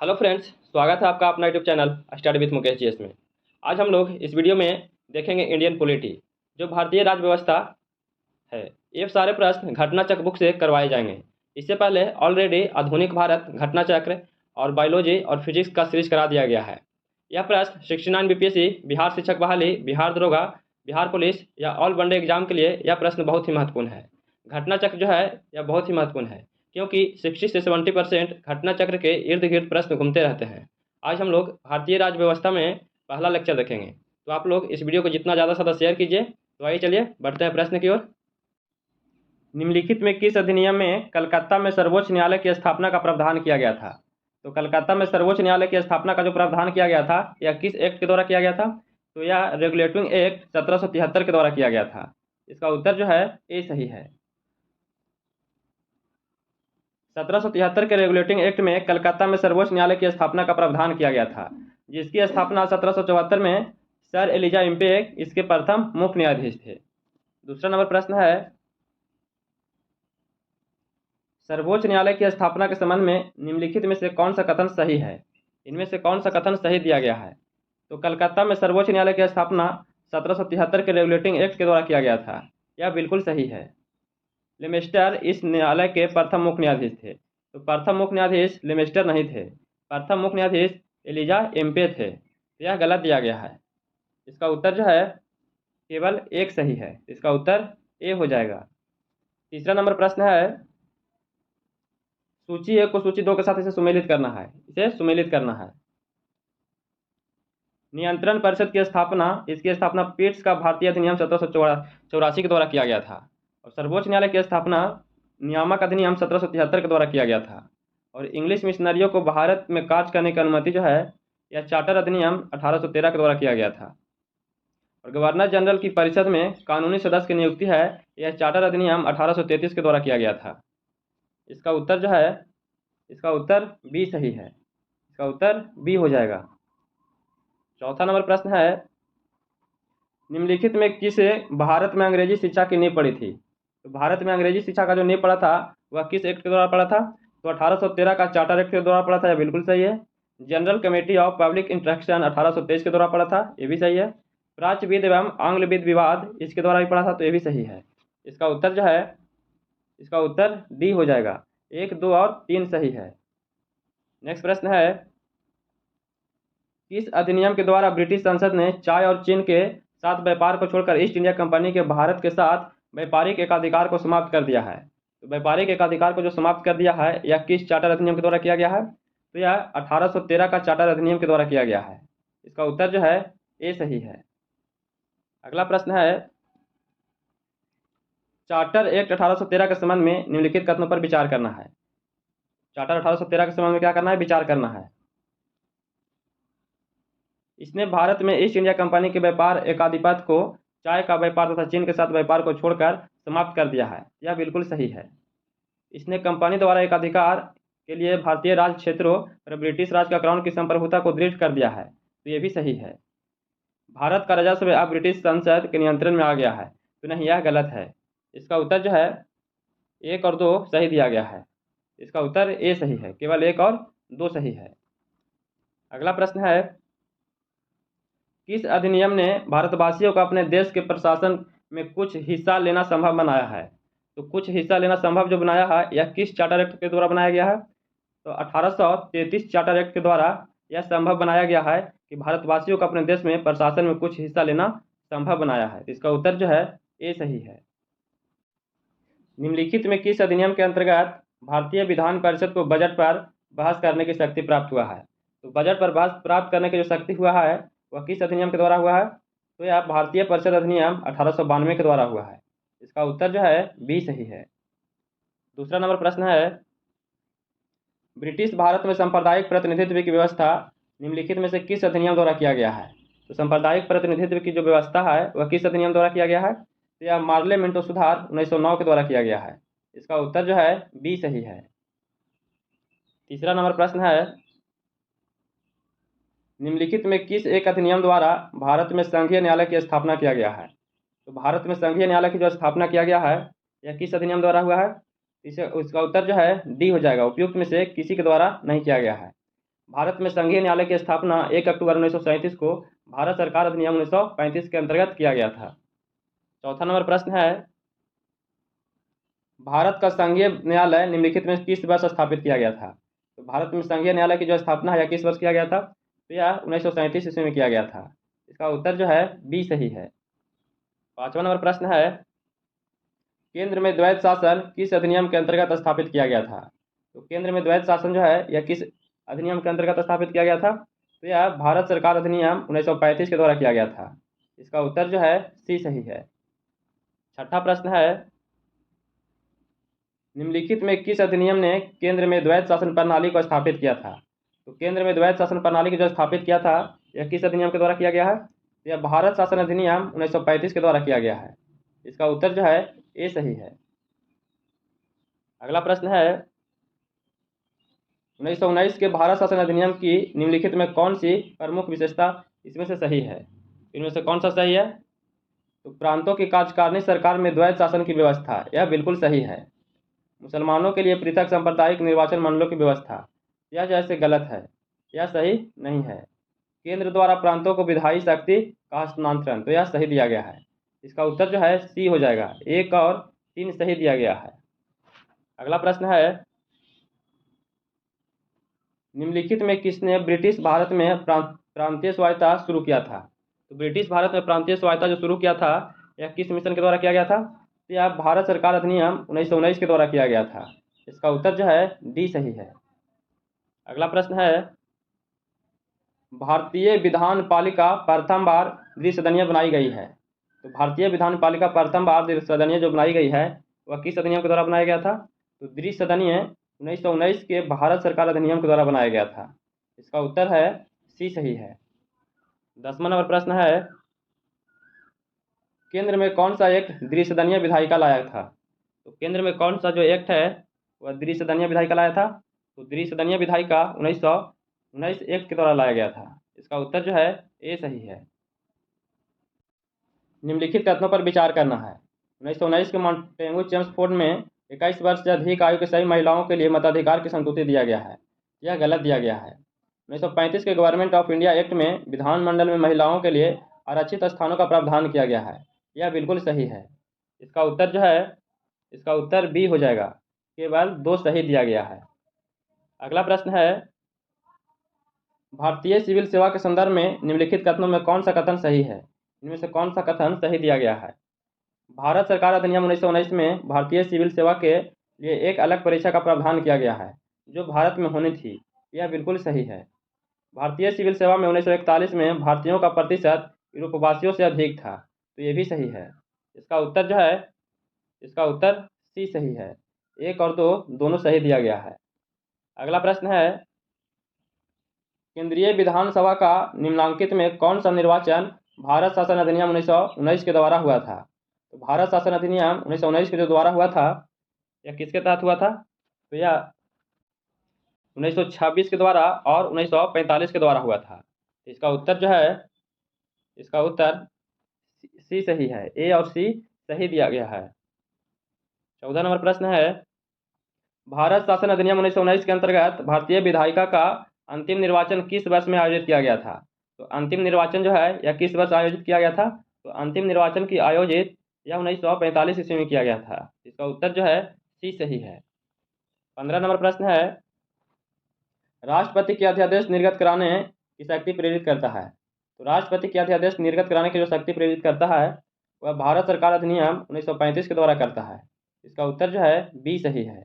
Hello friends, स्वागत है आपका अपना YouTube channel study with Mukesh GS में। आज हम लोग इस वीडियो में देखेंगे इंडियन पॉलिटी, जो भारतीय राज्य व्यवस्था है। ये सारे प्रश्न घटना चक्र बुक से करवाए जाएंगे। इससे पहले ऑलरेडी आधुनिक भारत, घटना चक्र और बायोलॉजी और फिजिक्स का सीरीज करा दिया गया है। यह प्रश्न 69 बीपीएससी, बिहार शिक्षक बहाली, बिहार दरोगा, बिहार पुलिस या ऑल वनडे एग्जाम के लिए यह प्रश्न बहुत ही महत्वपूर्ण है। घटना चक्र जो है यह बहुत ही महत्वपूर्ण है, क्योंकि 60 से 70% घटना चक्र के इर्द गिर्द प्रश्न घूमते रहते हैं। आज हम लोग भारतीय राज्य व्यवस्था में पहला लेक्चर देखेंगे, तो आप लोग इस वीडियो को जितना ज़्यादा से ज़्यादा शेयर कीजिए। तो आइए चलिए बढ़ते हैं प्रश्न की ओर। निम्नलिखित में किस अधिनियम में कलकत्ता में सर्वोच्च न्यायालय की स्थापना का प्रावधान किया गया था? तो कलकत्ता में सर्वोच्च न्यायालय की स्थापना का जो प्रावधान किया गया था, यह किस एक्ट के द्वारा किया गया था? तो यह रेगुलेटिंग एक्ट 1773 के द्वारा किया गया था। इसका उत्तर जो है ए सही है। 1773 के रेगुलेटिंग एक्ट में कलकत्ता में सर्वोच्च न्यायालय की स्थापना का प्रावधान किया गया था, जिसकी स्थापना 1774 में सर एलिजा इम्पेक इसके प्रथम मुख्य न्यायाधीश थे। दूसरा नंबर प्रश्न है, सर्वोच्च न्यायालय की स्थापना के संबंध में निम्नलिखित में से कौन सा कथन सही है? इनमें से कौन सा कथन सही दिया गया है? तो कलकत्ता में सर्वोच्च न्यायालय की स्थापना 1773 के रेगुलेटिंग एक्ट के द्वारा किया गया था, यह बिल्कुल सही है। लेमेस्टर इस न्यायालय के प्रथम मुख्य न्यायाधीश थे। तो प्रथम मुख्य न्यायाधीश लेमेस्टर नहीं थे, प्रथम मुख्य न्यायाधीश एलिजा एम्पे थे। तो यह गलत दिया गया है। इसका उत्तर जो है केवल एक सही है। इसका उत्तर ए हो जाएगा। तीसरा नंबर प्रश्न है, सूची 1 को सूची 2 के साथ इसे सुमेलित करना है। इसे सुमेलित करना है। नियंत्रण परिषद की स्थापना, इसकी स्थापना पीट्स का भारतीय अधिनियम 1784 के द्वारा किया गया था। और सर्वोच्च न्यायालय की स्थापना नियामक अधिनियम 1773 के द्वारा किया गया था। और इंग्लिश मिशनरियों को भारत में कार्य करने की अनुमति जो है, यह चार्टर अधिनियम 1813 के द्वारा किया गया था। और गवर्नर जनरल की परिषद में कानूनी सदस्य की नियुक्ति है, यह चार्टर अधिनियम 1833 के द्वारा किया गया था। इसका उत्तर जो है, इसका उत्तर बी सही है। इसका उत्तर बी हो जाएगा। चौथा नंबर प्रश्न है, निम्नलिखित में किसे भारत में अंग्रेजी शिक्षा की नींव पड़ी थी? तो भारत में अंग्रेजी शिक्षा का जो नींव पड़ा था, वह किस एक्ट के द्वारा पड़ा था? तो 1813 का चार्टर एक्ट के द्वारा पड़ा था, यह बिल्कुल सही है। General committee of public instruction 1823 के द्वारा पड़ा था, ये भी सही है। प्राच्य विद एवं आंग्ल विद विवाद इसके द्वारा भी पड़ा था, तो ये भी सही है। इसका उत्तर जो है, इसका उत्तर डी हो जाएगा। 1, 2 और 3 सही है। नेक्स्ट प्रश्न है, किस अधिनियम के द्वारा ब्रिटिश संसद ने चाय और चीन के साथ व्यापार को छोड़कर ईस्ट इंडिया कंपनी के भारत के साथ व्यापारिक एकाधिकार को समाप्त कर दिया है? तो व्यापारिक एकाधिकार को जो समाप्त कर दिया है, यह किस चार्टर अधिनियम के द्वारा किया गया है? तो यह 1813 का चार्टर अधिनियम के द्वारा किया गया है। इसका उत्तर जो है ए सही है। अगला प्रश्न है, चार्टर एक्ट 1813 के संबंध में निम्नलिखित कथनों पर विचार करना है। चार्टर 1813 के संबंध में क्या करना है? विचार करना है। इसने भारत में ईस्ट इंडिया कंपनी के व्यापार एकाधिपत्य को चाय का व्यापार तथा चीन के साथ व्यापार को छोड़कर समाप्त कर दिया है, यह बिल्कुल सही है। इसने कंपनी द्वारा एकाधिकार के लिए भारतीय राज क्षेत्रों और ब्रिटिश राज का क्राउन की संप्रभुता को दृढ़ कर दिया है, तो ये भी सही है। भारत का राजस्व अब ब्रिटिश संसद के नियंत्रण में आ गया है, तो नहीं, यह गलत है। इसका उत्तर जो है 1 और 2 सही दिया गया है। इसका उत्तर ए सही है। केवल 1 और 2 सही है। अगला प्रश्न है, किस अधिनियम ने भारतवासियों को अपने देश के प्रशासन में कुछ हिस्सा लेना संभव बनाया है? तो कुछ हिस्सा लेना संभव जो बनाया है, यह किस चार्टर एक्ट के द्वारा बनाया गया है? तो 1833 चार्टर एक्ट के द्वारा यह संभव बनाया गया है कि भारतवासियों को अपने देश में प्रशासन में कुछ हिस्सा लेना संभव बनाया है। इसका उत्तर जो है ए सही है। निम्नलिखित में किस अधिनियम के अंतर्गत भारतीय विधान परिषद को बजट पर बहस करने की शक्ति प्राप्त हुआ है? तो बजट पर बहस प्राप्त करने की जो शक्ति हुआ है, वह किस अधिनियम के द्वारा हुआ है? तो यह भारतीय परिषद अधिनियम 1892 के द्वारा हुआ है। इसका उत्तर जो है बी सही है। दूसरा नंबर प्रश्न है, ब्रिटिश भारत में सांप्रदायिक प्रतिनिधित्व की व्यवस्था निम्नलिखित में से किस अधिनियम द्वारा किया गया है? तो सांप्रदायिक प्रतिनिधित्व की जो व्यवस्था है, वह किस अधिनियम द्वारा किया गया है? तो यह मार्ले मिंटो सुधार 1909 के द्वारा किया गया है। इसका उत्तर जो है बी सही है। तीसरा नंबर प्रश्न है, निम्नलिखित में किस एक अधिनियम द्वारा भारत में संघीय न्यायालय की स्थापना किया गया है? तो भारत में संघीय न्यायालय की जो स्थापना किया गया है, यह किस अधिनियम द्वारा हुआ है? इसे उसका उत्तर जो है डी हो जाएगा। उपयुक्त में से किसी के द्वारा नहीं किया गया है। भारत में संघीय न्यायालय की स्थापना 1 अक्टूबर 1937 को भारत सरकार अधिनियम 1935 के अंतर्गत किया गया था। चौथा नंबर प्रश्न है, भारत का संघीय न्यायालय निम्नलिखित में किस वर्ष स्थापित किया गया था? तो भारत में संघीय न्यायालय की जो स्थापना है यह किस वर्ष किया गया था? तो यह 1937 ईस्वी में किया गया था। इसका उत्तर जो है बी सही है। पांचवा नंबर प्रश्न है, केंद्र में द्वैध शासन किस अधिनियम के अंतर्गत स्थापित किया गया था? तो केंद्र में द्वैध शासन जो है यह किस अधिनियम के अंतर्गत स्थापित किया गया था? तो यह भारत सरकार अधिनियम 1935 के द्वारा किया गया था। इसका उत्तर जो है सी सही है। छठा प्रश्न है, निम्नलिखित में किस अधिनियम ने केंद्र में द्वैध शासन प्रणाली को स्थापित किया था? तो केंद्र में द्वैध शासन प्रणाली को जो स्थापित किया था यह किस अधिनियम के द्वारा किया गया है? यह भारत शासन अधिनियम 1935 के द्वारा किया गया है। इसका उत्तर जो है ए सही है। अगला प्रश्न है, 1919 के भारत शासन अधिनियम की निम्नलिखित में कौन सी प्रमुख विशेषता इसमें से सही है? इनमें से कौन सा सही है? तो प्रांतों की कार्यकारिणी सरकार में द्वैध शासन की व्यवस्था, यह बिल्कुल सही है। मुसलमानों के लिए पृथक सांप्रदायिक निर्वाचन मंडलों की व्यवस्था, यह जैसे गलत है, यह सही नहीं है। केंद्र द्वारा प्रांतों को विधायी शक्ति का हस्तांतरण, तो यह सही दिया गया है। इसका उत्तर जो है सी हो जाएगा। 1 और 3 सही दिया गया है। अगला प्रश्न है, निम्नलिखित में किसने ब्रिटिश भारत में प्रांतीय स्वायत्तता शुरू किया था? तो ब्रिटिश भारत में प्रांतीय स्वायत्तता जो शुरू किया था यह किस मिशन के द्वारा किया गया था? तो यह भारत सरकार अधिनियम 1919 के द्वारा किया गया था। इसका उत्तर जो है डी सही है। अगला प्रश्न है, भारतीय विधान पालिका प्रथम बार द्विसदनीय बनाई गई है। तो भारतीय विधान पालिका प्रथम बार द्विसदनीय जो बनाई गई है वह किस अधिनियम के द्वारा बनाया गया था? तो द्विसदनीय 1919 के भारत सरकार अधिनियम के द्वारा बनाया गया था। इसका उत्तर है सी सही है। 10वां नंबर प्रश्न है, केंद्र में कौन सा एक द्विसदनीय विधायिका लाया था? तो केंद्र में कौन सा जो एक्ट है वह द्विसदनीय विधायिका लाया था? तो द्विसदनीय विधायिका 1919 एक्ट के द्वारा लाया गया था। इसका उत्तर जो है ए सही है। निम्नलिखित कथनों पर विचार करना है। 1919 के मॉन्टेगू चेम्सफोर्ड में 21 वर्ष से अधिक आयु के सभी महिलाओं के लिए मताधिकार की संतुष्टि दिया गया है, यह गलत दिया गया है। 1935 के गवर्नमेंट ऑफ इंडिया एक्ट में विधानमंडल में महिलाओं के लिए आरक्षित स्थानों का प्रावधान किया गया है, यह बिल्कुल सही है। इसका उत्तर जो है, इसका उत्तर बी हो जाएगा। केवल 2 सही दिया गया है। अगला प्रश्न है, भारतीय सिविल सेवा के संदर्भ में निम्नलिखित कथनों में कौन सा कथन सही है? इनमें से कौन सा कथन सही दिया गया है? भारत सरकार अधिनियम 1919 में भारतीय सिविल सेवा के लिए एक अलग परीक्षा का प्रावधान किया गया है जो भारत में होनी थी, यह बिल्कुल सही है। भारतीय सिविल सेवा में 1941 में भारतीयों का प्रतिशत यूरोपवासियों से अधिक था, तो ये भी सही है। इसका उत्तर जो है, इसका उत्तर सी सही है। 1 और 2 दोनों सही दिया गया है। अगला प्रश्न है, केंद्रीय विधानसभा का निम्नांकित में कौन सा निर्वाचन भारत शासन अधिनियम 1919 के द्वारा हुआ था? तो भारत शासन अधिनियम 1919 के जो द्वारा हुआ था यह किसके तहत हुआ था? तो यह 1926 के द्वारा और 1945 के द्वारा हुआ था। इसका उत्तर जो है, इसका उत्तर सी सही है। ए और सी सही दिया गया है। 14 नंबर प्रश्न है, भारत शासन अधिनियम 1919 के अंतर्गत भारतीय विधायिका का अंतिम निर्वाचन किस वर्ष में आयोजित किया गया था? तो अंतिम निर्वाचन जो है यह किस वर्ष आयोजित किया गया था? तो अंतिम निर्वाचन की आयोजित यह 1945 ईस्वी में किया गया था। इसका उत्तर जो है सी सही है। 15 नंबर प्रश्न है, राष्ट्रपति के अध्यादेश निर्गत कराने की शक्ति प्रेरित करता है। तो राष्ट्रपति के अध्यादेश निर्गत कराने की जो शक्ति प्रेरित करता है वह भारत सरकार अधिनियम 1935 के द्वारा करता है। इसका उत्तर जो है बी सही है।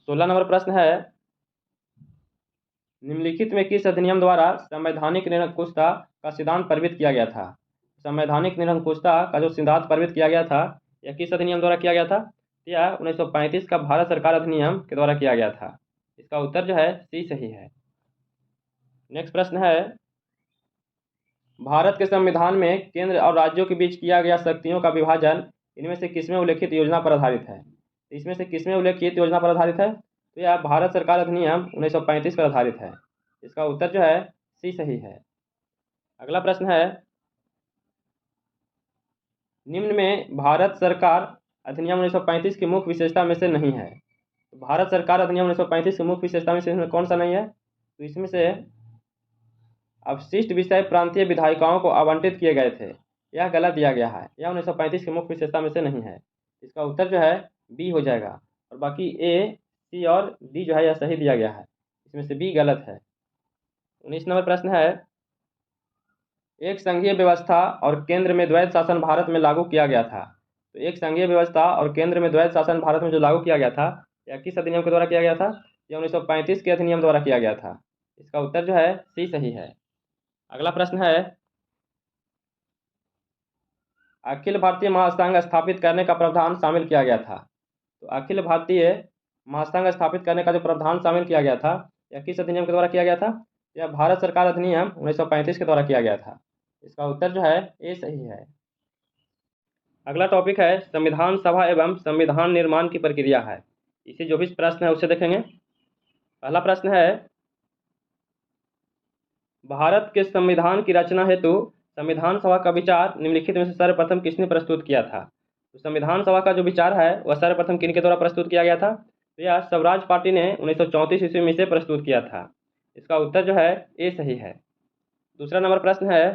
16 नंबर प्रश्न है, निम्नलिखित में किस अधिनियम द्वारा संवैधानिक निरंकुशता का सिद्धांत प्रवृत्त किया गया था? संवैधानिक निरंकुशता का जो सिद्धांत प्रवृत्त किया गया था यह किस अधिनियम द्वारा किया गया था? यह 1935 का भारत सरकार अधिनियम के द्वारा किया गया था। इसका उत्तर जो है सी सही है। नेक्स्ट प्रश्न है, भारत के संविधान में केंद्र और राज्यों के बीच किया गया शक्तियों का विभाजन इनमें से किसमें उल्लेखित योजना पर आधारित है? इसमें से किसमें उल्लेखित योजना पर आधारित है? तो यह भारत सरकार अधिनियम 1935 पर आधारित है। इसका उत्तर जो है सी सही है। अगला प्रश्न है, निम्न में भारत सरकार अधिनियम 1935 की मुख्य विशेषता में से नहीं है। तो भारत सरकार अधिनियम 1935 की मुख्य विशेषता में से इसमें कौन सा नहीं है? तो इसमें से अवशिष्ट विषय प्रांतीय विधायिकाओं को आवंटित किए गए थे, यह गलत दिया गया है। यह 1935 की मुख्य विशेषता में से नहीं है। इसका उत्तर जो है बी हो जाएगा, और बाकी ए, सी और डी जो है यह सही दिया गया है। इसमें से बी गलत है। 19 नंबर प्रश्न है, एक संघीय व्यवस्था और केंद्र में द्वैध शासन भारत में लागू किया गया था। तो एक संघीय व्यवस्था और केंद्र में द्वैध शासन भारत में जो लागू किया गया था, यह किस अधिनियम के द्वारा किया गया था? यह 1935 के अधिनियम द्वारा किया गया था। इसका उत्तर जो है सी सही है। अगला प्रश्न है, अखिल भारतीय महासंघ स्थापित करने का प्रावधान शामिल किया गया था। तो अखिल भारतीय महासंघ स्थापित करने का जो प्रावधान शामिल किया गया था, यह किस अधिनियम के द्वारा किया गया था? यह भारत सरकार अधिनियम 1935 के द्वारा किया गया था। इसका उत्तर जो है ए सही है। अगला टॉपिक है, संविधान सभा एवं संविधान निर्माण की प्रक्रिया है। इसे जो भी प्रश्न है उसे देखेंगे। पहला प्रश्न है, भारत के संविधान की रचना हेतु संविधान सभा का विचार निम्नलिखित में से सर्वप्रथम किसने प्रस्तुत किया था? तो संविधान सभा का जो विचार है वह सर्वप्रथम किनके द्वारा प्रस्तुत किया गया था? तो यह स्वराज पार्टी ने 1934 ईस्वी में इसे प्रस्तुत किया था। इसका उत्तर जो है ए सही है। दूसरा नंबर प्रश्न है,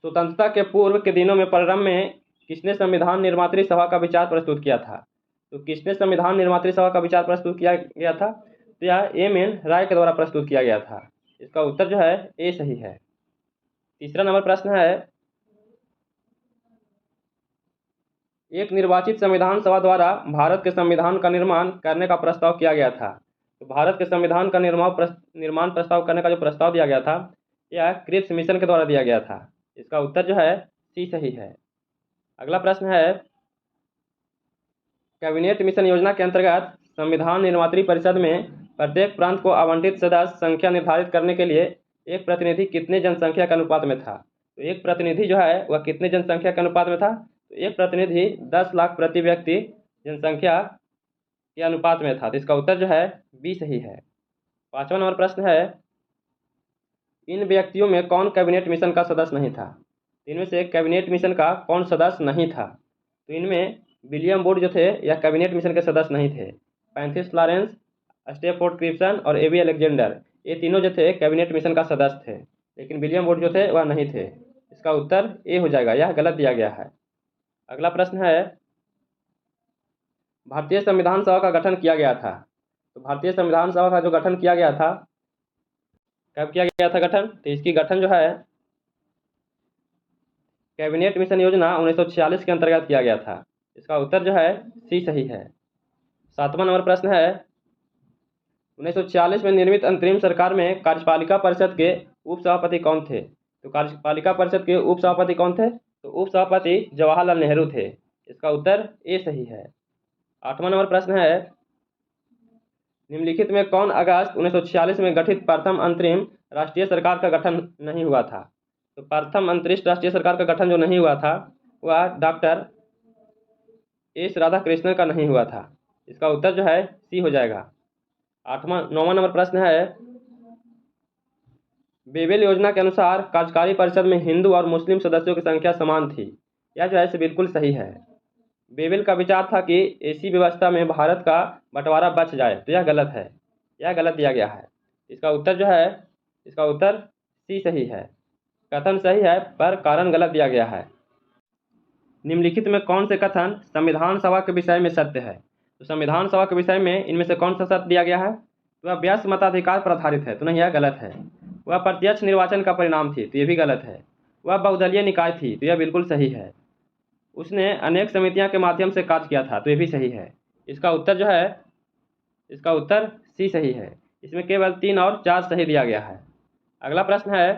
स्वतंत्रता के पूर्व के दिनों में प्रारंभ में किसने संविधान निर्मात्री सभा का विचार प्रस्तुत किया था? तो किसने संविधान निर्मात्री सभा का विचार प्रस्तुत किया गया था? तो यह एम.एन. राय के द्वारा प्रस्तुत किया गया था। इसका उत्तर जो है ए सही है। तीसरा नंबर प्रश्न है, एक निर्वाचित संविधान सभा द्वारा भारत के संविधान का निर्माण करने का प्रस्ताव किया गया था। तो भारत के संविधान का निर्माण प्रस्ताव करने का जो प्रस्ताव दिया गया था, यह क्रिप्स मिशन के द्वारा दिया गया था। इसका उत्तर जो है सी सही है। अगला प्रश्न है, कैबिनेट मिशन योजना के अंतर्गत संविधान निर्मात्री परिषद में प्रत्येक प्रांत को आवंटित सदस्य संख्या निर्धारित करने के लिए एक प्रतिनिधि कितने जनसंख्या के अनुपात में था? तो एक प्रतिनिधि जो है वह कितने जनसंख्या के अनुपात में था? तो एक प्रतिनिधि 10 लाख प्रति व्यक्ति जनसंख्या के अनुपात में था। तो इसका उत्तर जो है बी सही है। पांचवा नंबर प्रश्न है, इन व्यक्तियों में कौन कैबिनेट मिशन का सदस्य नहीं था? इनमें से कैबिनेट मिशन का कौन सदस्य नहीं था? तो इनमें विलियम वुड जो थे यह कैबिनेट मिशन के सदस्य नहीं थे। फ्रांसिस लॉरेंस, स्टैफोर्ड क्रिप्सन और एबी अलेक्जेंडर, ये तीनों जो थे कैबिनेट मिशन का सदस्य थे, लेकिन विलियम वुड जो थे वह नहीं थे। इसका उत्तर ए हो जाएगा, यह गलत दिया गया है। अगला प्रश्न है, भारतीय संविधान सभा का गठन किया गया था। तो भारतीय संविधान सभा का जो गठन किया गया था, कब किया गया था गठन? तो इसकी गठन जो है कैबिनेट मिशन योजना 1946 के अंतर्गत किया गया था। इसका उत्तर जो है सी सही है। सातवां नंबर प्रश्न है, 1946 में निर्मित अंतरिम सरकार में कार्यपालिका परिषद के उपसभापति कौन थे? तो कार्यपालिका परिषद के उपसभापति कौन थे? तो उपसभापति जवाहरलाल नेहरू थे। इसका उत्तर ए सही है। आठवां नंबर प्रश्न है, निम्नलिखित में कौन अगस्त 1946 में गठित प्रथम अंतरिम राष्ट्रीय सरकार का गठन नहीं हुआ था? तो प्रथम अंतरिम राष्ट्रीय सरकार का गठन जो नहीं हुआ था वह डॉक्टर एस राधाकृष्णन का नहीं हुआ था। इसका उत्तर जो है सी हो जाएगा। नौवां नंबर प्रश्न है, बेबेल योजना के अनुसार कार्यकारी परिषद में हिंदू और मुस्लिम सदस्यों की संख्या समान थी। यह जो है इसे बिल्कुल सही है। बेबेल का विचार था कि ऐसी व्यवस्था में भारत का बंटवारा बच जाए, तो यह गलत है, यह गलत दिया गया है। इसका उत्तर जो है, इसका उत्तर सी सही है। कथन सही है पर कारण गलत दिया गया है। निम्नलिखित में कौन से कथन संविधान सभा के विषय में सत्य है? तो संविधान सभा के विषय में इनमें से कौन सा सत्य दिया गया है? तो वह व्यस्त मताधिकार पर आधारित है, तो नहीं, यह गलत है। वह प्रत्यक्ष निर्वाचन का परिणाम थी, तो यह भी गलत है। वह बहुदलीय निकाय थी, तो यह बिल्कुल सही है। उसने अनेक समितियों के माध्यम से कार्य किया था, तो यह भी सही है। इसका उत्तर जो है, इसका उत्तर सी सही है। इसमें केवल 3 और 4 सही दिया गया है। अगला प्रश्न है,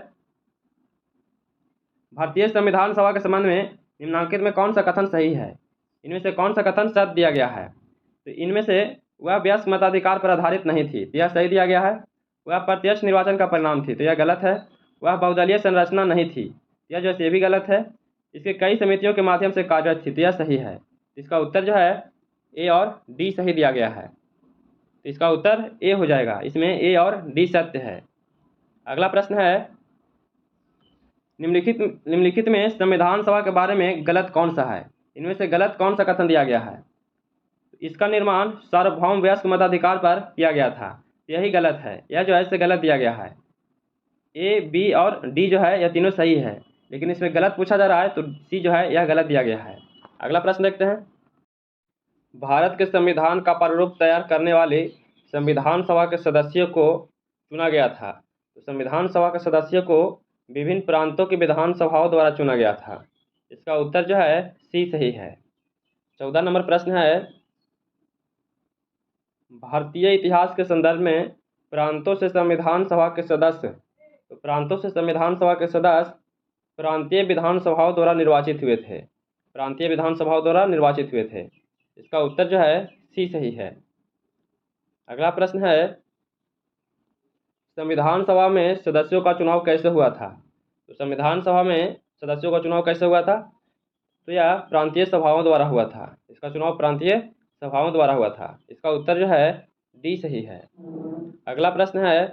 भारतीय संविधान सभा के संबंध में निम्नलिखित में कौन सा कथन सही है? इनमें से कौन सा कथन सत्य दिया गया है? तो इनमें से वह व्यस्त मताधिकार पर आधारित नहीं थी, तो यह सही दिया गया है। वह प्रत्यक्ष निर्वाचन का परिणाम थी, तो यह गलत है। वह बहुदलीय संरचना नहीं थी, यह जो है भी गलत है। इसके कई समितियों के माध्यम से कार्यरत थी, तो यह सही है। इसका उत्तर जो है ए और डी सही दिया गया है। तो इसका उत्तर ए हो जाएगा, इसमें ए और डी सत्य है। अगला प्रश्न है, निम्नलिखित में संविधान सभा के बारे में गलत कौन सा है? इनमें से गलत कौन सा कथन दिया गया है? इसका निर्माण सार्वभौम वयस्क मताधिकार पर किया गया था। यही गलत है, यह जो है इसे गलत दिया गया है। ए, बी और डी जो है यह तीनों सही है, लेकिन इसमें गलत पूछा जा रहा है तो सी जो है यह गलत दिया गया है। अगला प्रश्न देखते हैं। भारत के संविधान का प्रारूप तैयार करने वाले संविधान सभा के सदस्यों को चुना गया था। तो संविधान सभा के सदस्यों को विभिन्न प्रांतों की विधानसभाओं द्वारा चुना गया था। इसका उत्तर जो है सी सही है। 14 नंबर प्रश्न है, भारतीय इतिहास के संदर्भ में प्रांतों से संविधान सभा के सदस्य, तो प्रांतों से संविधान सभा के सदस्य प्रांतीय विधानसभाओं द्वारा निर्वाचित हुए थे। प्रांतीय विधानसभाओं द्वारा निर्वाचित हुए थे। इसका उत्तर जो है सी सही है। अगला प्रश्न है, संविधान सभा में सदस्यों का चुनाव कैसे हुआ था। तो संविधान सभा में सदस्यों का चुनाव कैसे हुआ था, तो यह प्रांतीय सभाओं द्वारा हुआ था। इसका चुनाव प्रांतीय सभाओं द्वारा हुआ था। इसका उत्तर जो है डी सही है। अगला प्रश्न है,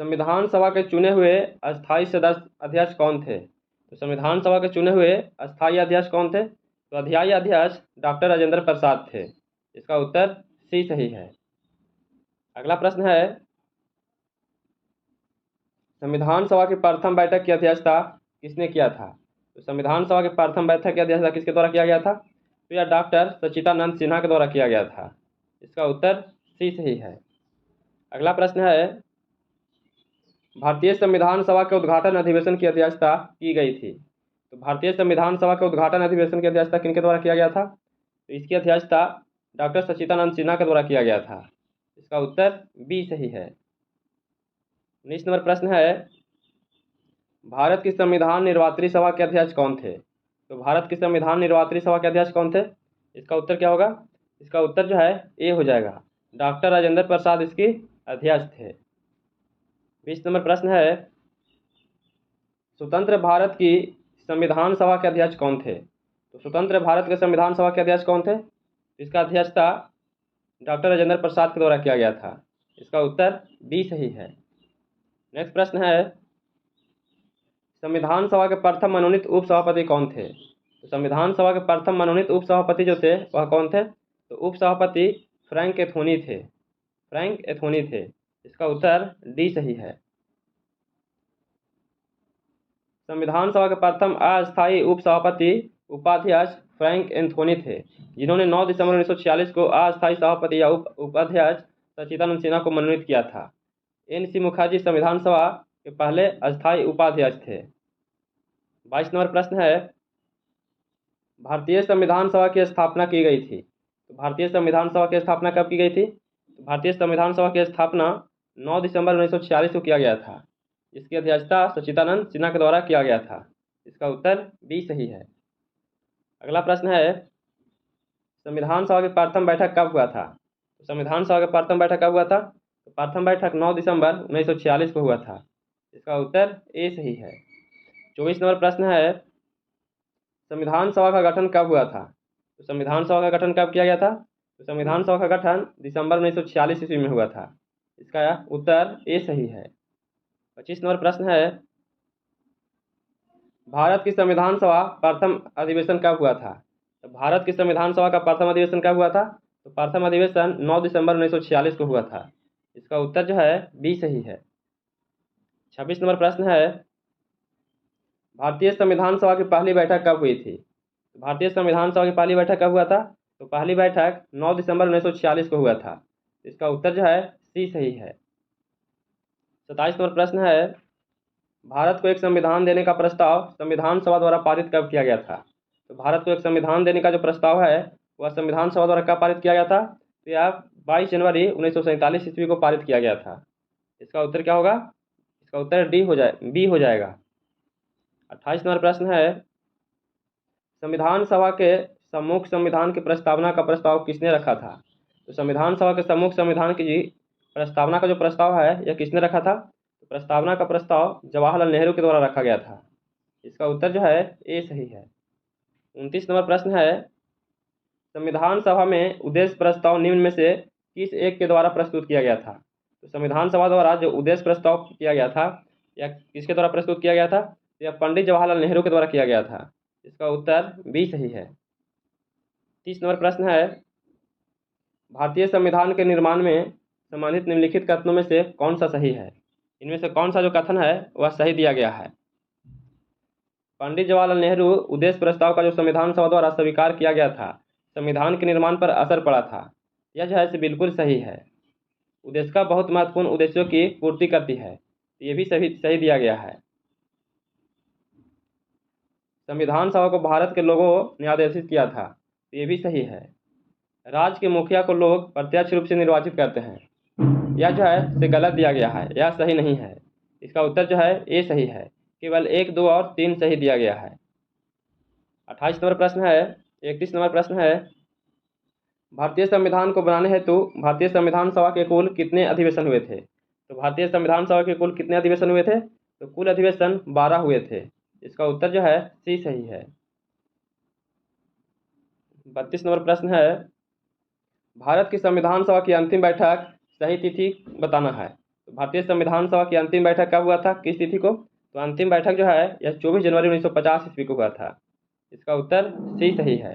संविधान सभा के चुने हुए अस्थायी सदस्य अध्यक्ष कौन थे। तो संविधान सभा के चुने हुए अस्थायी अध्यक्ष कौन थे, तो अस्थायी अध्यक्ष डॉक्टर राजेंद्र प्रसाद थे। इसका उत्तर सी सही है। अगला प्रश्न है, संविधान सभा की प्रथम बैठक की अध्यक्षता किसने किया था। तो संविधान सभा की प्रथम बैठक की अध्यक्षता किसके द्वारा किया गया था, तो यह डॉक्टर सच्चिदानंद सिन्हा के द्वारा किया गया था। इसका उत्तर सी सही है। अगला प्रश्न है, भारतीय संविधान सभा के उद्घाटन अधिवेशन की अध्यक्षता की गई थी। तो भारतीय संविधान सभा के उद्घाटन अधिवेशन की अध्यक्षता किनके द्वारा किया गया था, तो इसकी अध्यक्षता डॉक्टर सच्चिदानंद सिन्हा के द्वारा किया गया था। इसका उत्तर बी सही है। 19 नंबर प्रश्न है, भारत की संविधान निर्वात्री सभा के अध्यक्ष कौन थे। तो भारत की संविधान निर्वात्री सभा के अध्यक्ष कौन थे, इसका उत्तर क्या होगा, इसका उत्तर जो है ए हो जाएगा। डॉक्टर राजेंद्र प्रसाद इसकी अध्यक्ष थे। 20 नंबर प्रश्न है, स्वतंत्र भारत की संविधान सभा के अध्यक्ष कौन थे। तो स्वतंत्र भारत के संविधान सभा के अध्यक्ष कौन थे, इसका अध्यक्षता डॉक्टर राजेंद्र प्रसाद के द्वारा किया गया था। इसका उत्तर बी सही है। नेक्स्ट प्रश्न है, संविधान सभा के प्रथम मनोनीत उप सभापति कौन थे। तो संविधान सभा के प्रथम मनोनीत उप सभापति जो थे वह कौन थे, तो उप सभापति फ्रैंक एंथोनी थे। फ्रैंक एंथोनी थे। इसका उत्तर डी सही है। संविधान सभा के प्रथम अस्थायी उप सभापति उपाध्यक्ष फ्रैंक एंथोनी थे, जिन्होंने 9 दिसंबर 1946 को अस्थायी सभापति या उपाध्यक्ष सच्चिदानंद सिन्हा को मनोनीत किया था। एन.सी. मुखर्जी संविधान सभा के पहले अस्थायी उपाध्यक्ष थे। 22 नंबर प्रश्न है, भारतीय संविधान सभा की स्थापना की गई थी। तो भारतीय संविधान सभा की स्थापना कब की गई थी, तो भारतीय संविधान सभा की स्थापना 9 दिसंबर 1946 को किया गया था। इसकी अध्यक्षता सच्चिदानंद सिन्हा के द्वारा किया गया था। इसका उत्तर बी सही है। अगला प्रश्न है, संविधान सभा की प्रथम बैठक कब हुआ था। तो संविधान सभा की प्रथम बैठक कब हुआ था, तो प्रथम बैठक 9 दिसंबर 1946 को हुआ था। इसका उत्तर ए सही है। 24 नंबर प्रश्न है, संविधान सभा का गठन कब हुआ था। तो संविधान सभा का गठन कब किया गया था, तो संविधान सभा का गठन दिसंबर 1946 ईस्वी में हुआ था। इसका उत्तर ए सही है। 25 नंबर प्रश्न है, भारत की संविधान सभा प्रथम अधिवेशन कब हुआ था। तो भारत की संविधान सभा का प्रथम अधिवेशन कब हुआ था, तो प्रथम अधिवेशन 9 दिसंबर 1946 को हुआ था। इसका उत्तर जो है बी सही है। 26 नंबर प्रश्न है, भारतीय संविधान सभा की पहली बैठक कब हुई थी। भारतीय संविधान सभा की पहली बैठक कब हुआ था, तो पहली बैठक 9 दिसंबर 1946 को हुआ था। इसका उत्तर जो है सी सही है। 27 नंबर प्रश्न है, भारत को एक संविधान देने का प्रस्ताव संविधान सभा द्वारा पारित कब किया गया था। तो भारत को एक संविधान देने का जो प्रस्ताव है वह संविधान सभा द्वारा कब पारित किया गया था, तो यह 22 जनवरी 1947 ईस्वी को पारित किया गया था। इसका उत्तर क्या होगा, इसका उत्तर बी हो जाएगा। 28 नंबर प्रश्न है, संविधान सभा के सम्मुख संविधान की प्रस्तावना का प्रस्ताव किसने रखा था। तो संविधान सभा के सम्मुख संविधान की प्रस्तावना का जो प्रस्ताव है यह किसने रखा था, तो प्रस्तावना का प्रस्ताव जवाहरलाल नेहरू के द्वारा रखा गया था। इसका उत्तर जो है ए सही है। 29 नंबर प्रश्न है, संविधान सभा में उद्देश्य प्रस्ताव निम्न में से किस एक के द्वारा प्रस्तुत किया गया था। तो संविधान सभा द्वारा जो उद्देश्य प्रस्ताव किया गया था या किसके द्वारा प्रस्तुत किया गया था, तो यह पंडित जवाहरलाल नेहरू के द्वारा किया गया था। इसका उत्तर बी सही है। 30 नंबर प्रश्न है, भारतीय संविधान के निर्माण में संबंधित निम्नलिखित कथनों में से कौन सा सही है? इनमें से कौन सा जो कथन है वह सही दिया गया है? पंडित जवाहरलाल नेहरू उद्देश्य प्रस्ताव का जो संविधान सभा द्वारा स्वीकार किया गया था, संविधान के निर्माण पर असर पड़ा था, यह जो है बिल्कुल सही है। उद्देश्य का बहुत महत्वपूर्ण उद्देश्यों की पूर्ति करती है, ये भी सही दिया गया है। संविधान सभा को भारत के लोगों ने आदेशित किया था, तो ये भी सही है। राज्य के मुखिया को लोग प्रत्यक्ष रूप से निर्वाचित करते हैं, यह जो है से गलत दिया गया है, यह सही नहीं है। इसका उत्तर जो है ए सही है। केवल 1, 2 और 3 सही दिया गया है। 28 नंबर प्रश्न है, 31 नंबर प्रश्न है, भारतीय संविधान को बनाने हेतु भारतीय संविधान सभा के कुल कितने अधिवेशन हुए थे? तो भारतीय संविधान सभा के कुल कितने अधिवेशन हुए थे? तो कुल अधिवेशन 12 हुए थे। इसका उत्तर जो है सी सही है। 32 नंबर प्रश्न है, भारत की संविधान सभा की अंतिम बैठक सही तिथि बताना है। तो भारतीय संविधान सभा की अंतिम बैठक कब हुआ था, किस तिथि को? तो अंतिम बैठक जो है यह 24 जनवरी 1950 ईस्वी को हुआ था। इसका उत्तर सी सही है।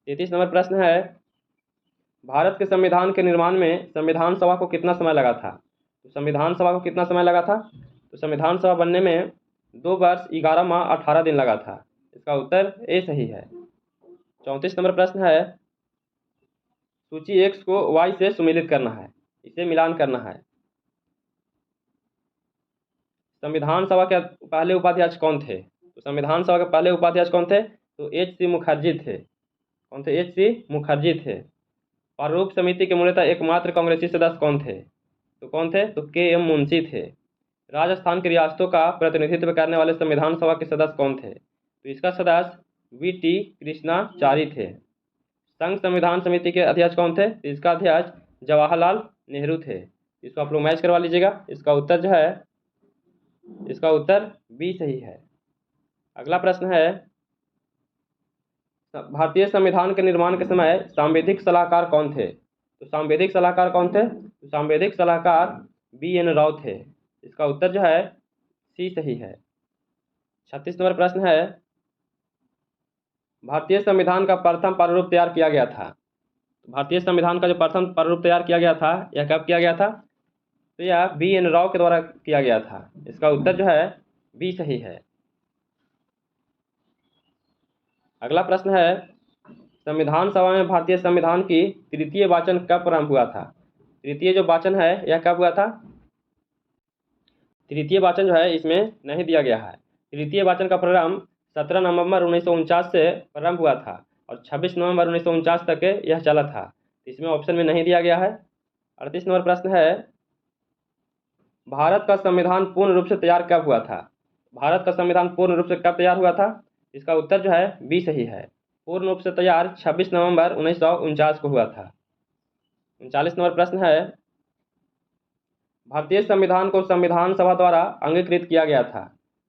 33 नंबर प्रश्न है, भारत के संविधान के निर्माण में संविधान सभा को कितना समय लगा था? तो संविधान सभा को कितना समय लगा था? तो संविधान सभा बनने में 2 वर्ष 11 माह 18 दिन लगा था। इसका उत्तर ए सही है। 34 नंबर प्रश्न है, सूची X को Y से सुमेलित करना है, इसे मिलान करना है। संविधान सभा के पहले उपाध्यक्ष कौन थे? तो संविधान सभा के पहले उपाध्यक्ष कौन थे? तो H.C. मुखर्जी थे। कौन थे? H.C. मुखर्जी थे। प्रारूप समिति के मूलतः एकमात्र कांग्रेसी सदस्य कौन थे? तो कौन थे? तो K.M. मुंशी थे। राजस्थान की रियासतों का प्रतिनिधित्व करने वाले संविधान सभा के सदस्य कौन थे? तो इसका सदस्य V.T. कृष्णाचारी थे। संघ संविधान समिति के अध्यक्ष कौन थे? तो इसका अध्यक्ष जवाहरलाल नेहरू थे। इसको आप लोग मैच करवा लीजिएगा। इसका उत्तर जो है, इसका उत्तर बी सही है। अगला प्रश्न है, भारतीय संविधान के निर्माण के समय सांविधिक सलाहकार कौन थे? तो सांविधिक सलाहकार कौन थे? तो सांविधिक सलाहकार B.N. राव थे। इसका उत्तर जो है सी सही है। 36 नंबर प्रश्न है, भारतीय संविधान का प्रथम प्रारूप तैयार किया गया था। भारतीय संविधान का जो प्रथम प्रारूप तैयार किया गया था यह कब किया गया था? तो यह B.N. राव के द्वारा किया गया था। इसका उत्तर जो है बी सही है। अगला प्रश्न है, संविधान सभा में भारतीय संविधान की तृतीय वाचन कब प्रारंभ हुआ था? तृतीय जो वाचन है यह कब हुआ था? तृतीय वाचन जो है इसमें नहीं दिया गया है। तृतीय वाचन का प्रारंभ 17 नवंबर 1949 से प्रारंभ हुआ था और 26 नवंबर 1949 तक यह चला था। इसमें ऑप्शन में नहीं दिया गया है। 38 नंबर प्रश्न है, भारत का संविधान पूर्ण रूप से तैयार कब हुआ था? भारत का संविधान पूर्ण रूप से कब तैयार हुआ था? इसका उत्तर जो है बी सही है। पूर्ण रूप से तैयार 26 नवंबर 1949 को हुआ था। 39 नंबर प्रश्न है, भारतीय संविधान को संविधान सभा द्वारा अंगीकृत किया गया था।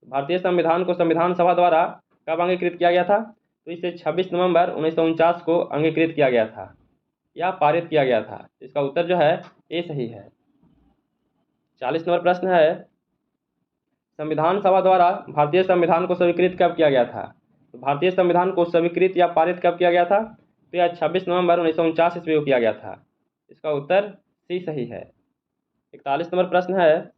भारतीय संविधान को संविधान सभा द्वारा कब अंगीकृत किया गया था? तो इसे 26 नवंबर 1949 को अंगीकृत किया गया था या पारित किया गया था। इसका उत्तर जो है ए सही है। 40 नंबर प्रश्न है, संविधान सभा द्वारा भारतीय संविधान को स्वीकृत कब किया गया था? तो भारतीय संविधान को स्वीकृत या पारित कब किया गया था? तो यह 26 नवंबर 1949 ईस्वी को किया गया था। इसका उत्तर सी सही है। 41 नंबर प्रश्न है,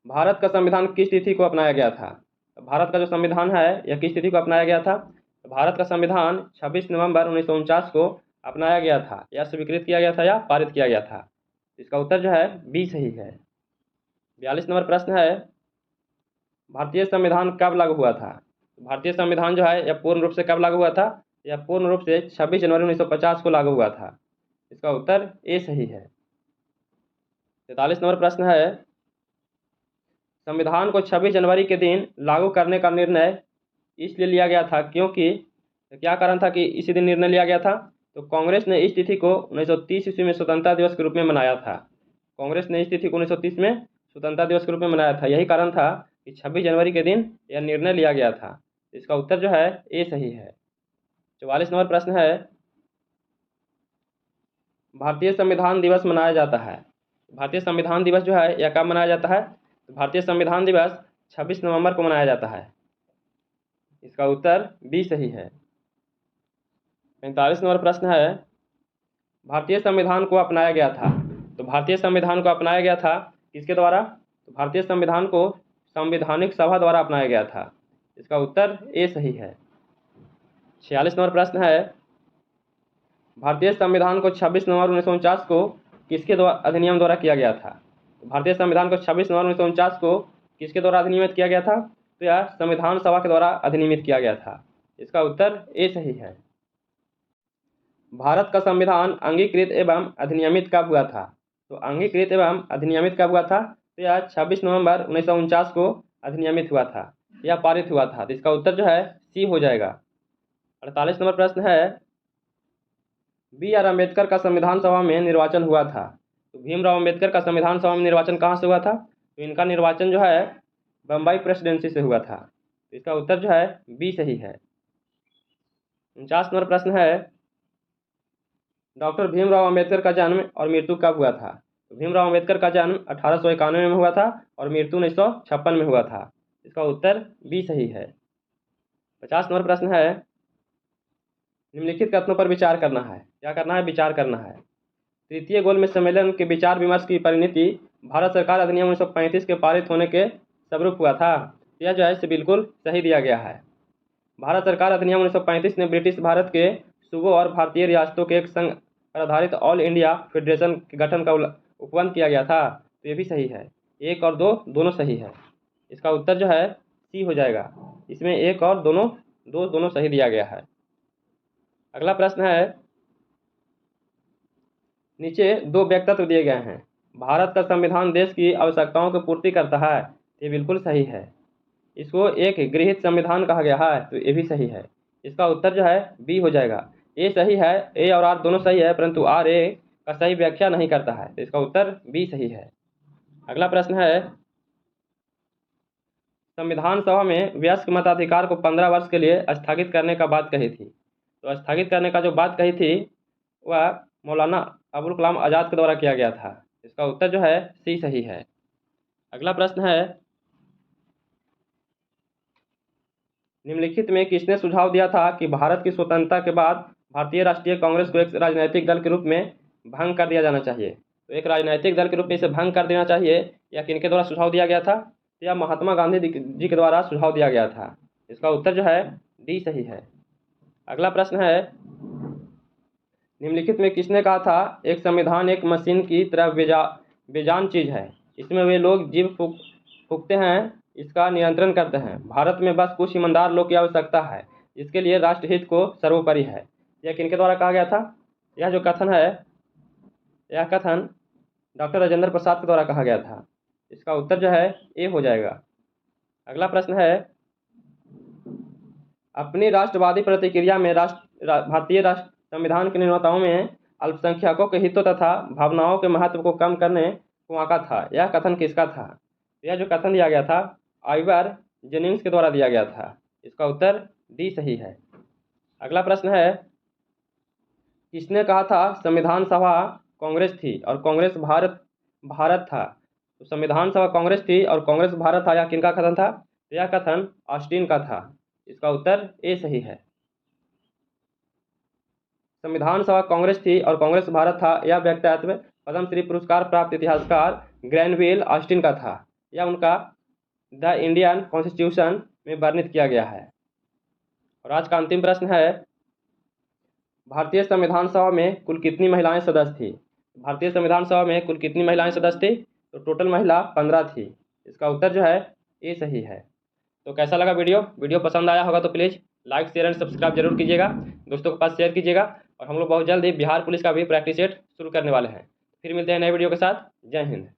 भारत का संविधान किस तिथि को अपनाया गया था? भारत का जो संविधान है यह किस तिथि को अपनाया गया था? तो भारत का संविधान 26 नवंबर 1949 को अपनाया गया था या स्वीकृत किया गया था या पारित किया गया था। इसका उत्तर जो है बी सही है। 42 नंबर प्रश्न है, भारतीय संविधान कब लागू हुआ था? भारतीय संविधान जो है यह पूर्ण रूप से कब लागू हुआ था? यह पूर्ण रूप से 26 जनवरी 1950 को लागू हुआ था। इसका उत्तर ए सही है। 43 नंबर प्रश्न है, संविधान को 26 जनवरी के दिन लागू करने का निर्णय इसलिए लिया गया था क्योंकि क्या कारण था कि इसी दिन निर्णय लिया गया था? तो कांग्रेस ने इस तिथि को 1930 ईस्वी में स्वतंत्रता दिवस के रूप में मनाया था। कांग्रेस ने इस तिथि को 1930 में स्वतंत्रता दिवस के रूप में मनाया था। यही कारण था कि 26 जनवरी के दिन यह निर्णय लिया गया था। इसका उत्तर जो है ए सही है। 44 नंबर प्रश्न है, भारतीय संविधान दिवस मनाया जाता है। भारतीय संविधान दिवस जो है यह कब मनाया जाता है? भारतीय संविधान दिवस 26 नवंबर को मनाया जाता है। इसका उत्तर बी सही है। 45 नंबर प्रश्न है, भारतीय संविधान को अपनाया गया था। तो भारतीय संविधान को अपनाया गया था किसके द्वारा? तो भारतीय संविधान को संवैधानिक सभा द्वारा अपनाया गया था। इसका उत्तर ए सही है। 46 नंबर प्रश्न है, भारतीय संविधान को 26 नवंबर 1949 को किसके द्वारा अधिनियम द्वारा किया गया था? तो भारतीय संविधान को 26 नवंबर 1949 को किसके द्वारा अधिनियमित किया गया था? तो यह संविधान सभा के द्वारा अधिनियमित किया गया था। इसका उत्तर ए सही है। भारत का संविधान अंगीकृत एवं अधिनियमित कब हुआ था? तो अंगीकृत एवं अधिनियमित कब हुआ था? तो यह 26 नवंबर 1949 को अधिनियमित हुआ था या पारित हुआ था। तो इसका उत्तर जो है सी हो जाएगा। 48 नंबर प्रश्न है, B.R. अम्बेडकर का संविधान सभा में निर्वाचन हुआ था। तो भीमराव अम्बेडकर का संविधान सभा में निर्वाचन कहाँ से हुआ था? तो इनका निर्वाचन जो है बम्बई प्रेसिडेंसी से हुआ था। तो इसका उत्तर जो है बी सही है। 49 नंबर प्रश्न है, डॉक्टर भीमराव अम्बेडकर का जन्म और मृत्यु कब हुआ था? तो भीमराव अम्बेडकर का जन्म 1891 में हुआ था और मृत्यु 1956 में हुआ था। इसका उत्तर बी सही है। 50 नंबर प्रश्न है, निम्नलिखित कथनों पर विचार करना है। क्या करना है? विचार करना है। तृतीय गोलमेज सम्मेलन के विचार विमर्श की परिणति भारत सरकार अधिनियम 1935 के पारित होने के स्वरूप हुआ था। यह जो है इसे बिल्कुल सही दिया गया है। भारत सरकार अधिनियम 1935 ने ब्रिटिश भारत के सूबों और भारतीय रियासतों के एक संघ पर आधारित ऑल इंडिया फेडरेशन के गठन का उपबंध किया गया था। तो ये भी सही है। 1 और 2 दोनों सही है। इसका उत्तर जो है सी हो जाएगा। इसमें 1 और दोनों सही दिया गया है। अगला प्रश्न है, नीचे 2 व्यक्तित्व दिए गए हैं। भारत का संविधान देश की आवश्यकताओं की पूर्ति करता है। ये बिल्कुल सही है। इसको एक गृहीत संविधान कहा गया है। तो ये भी सही है। इसका उत्तर जो है बी हो जाएगा। ए सही है, ए और आर दोनों सही है, परंतु आर ए का सही व्याख्या नहीं करता है। तो इसका उत्तर बी सही है। अगला प्रश्न है, संविधान सभा में वयस्क मताधिकार को 15 वर्ष के लिए स्थगित करने का बात कही थी। तो स्थगित करने का जो बात कही थी वह मौलाना अबुल कलाम आज़ाद के द्वारा किया गया था। इसका उत्तर जो है सी सही है। अगला प्रश्न है, निम्नलिखित में किसने सुझाव दिया था कि भारत की स्वतंत्रता के बाद भारतीय राष्ट्रीय कांग्रेस को एक राजनीतिक दल के रूप में भंग कर दिया जाना चाहिए? तो एक राजनीतिक दल के रूप में इसे भंग कर देना चाहिए, या किनके द्वारा सुझाव दिया गया था? तो यह महात्मा गांधी जी के द्वारा सुझाव दिया गया था। इसका उत्तर जो है डी सही है। अगला प्रश्न है, निम्नलिखित में किसने कहा था एक संविधान एक मशीन की तरह बेजान चीज़ है, इसमें वे लोग जीव फूकते हैं, इसका नियंत्रण करते हैं। भारत में बस कुछ ईमानदार लोग की आवश्यकता है, इसके लिए राष्ट्रहित को सर्वोपरि है। यह किनके द्वारा कहा गया था? यह जो कथन है, यह कथन डॉक्टर राजेंद्र प्रसाद के द्वारा कहा गया था। इसका उत्तर जो है ए हो जाएगा। अगला प्रश्न है, अपनी राष्ट्रवादी प्रतिक्रिया में भारतीय राष्ट्र संविधान के निर्माताओं में अल्पसंख्यकों के हितों तथा भावनाओं के महत्व को कम करने को आंका था। यह कथन किसका था? यह जो कथन दिया गया था आइवर जेनिंग्स के द्वारा दिया गया था। इसका उत्तर डी सही है। अगला प्रश्न है, किसने कहा था संविधान सभा कांग्रेस थी और कांग्रेस भारत था? तो संविधान सभा कांग्रेस थी और कांग्रेस भारत था, यह किनका कथन था? यह कथन ऑस्टिन का था। इसका उत्तर ए सही है। संविधान सभा कांग्रेस थी और कांग्रेस भारत था, यह व्यक्तित्व पद्मश्री पुरस्कार प्राप्त इतिहासकार ग्रैनविल ऑस्टिन का था। यह उनका द इंडियन कॉन्स्टिट्यूशन में वर्णित किया गया है। और आज का अंतिम प्रश्न है, भारतीय संविधान सभा में कुल कितनी महिलाएं सदस्य थी? भारतीय संविधान सभा में कुल कितनी महिलाएं सदस्य थी? तो टोटल महिला 15 थी। इसका उत्तर जो है ए सही है। तो कैसा लगा वीडियो पसंद आया होगा तो please like share and subscribe जरूर कीजिएगा, दोस्तों के पास शेयर कीजिएगा। और हम लोग बहुत जल्द ही बिहार पुलिस का भी प्रैक्टिस सेट शुरू करने वाले हैं। फिर मिलते हैं नए वीडियो के साथ। जय हिंद।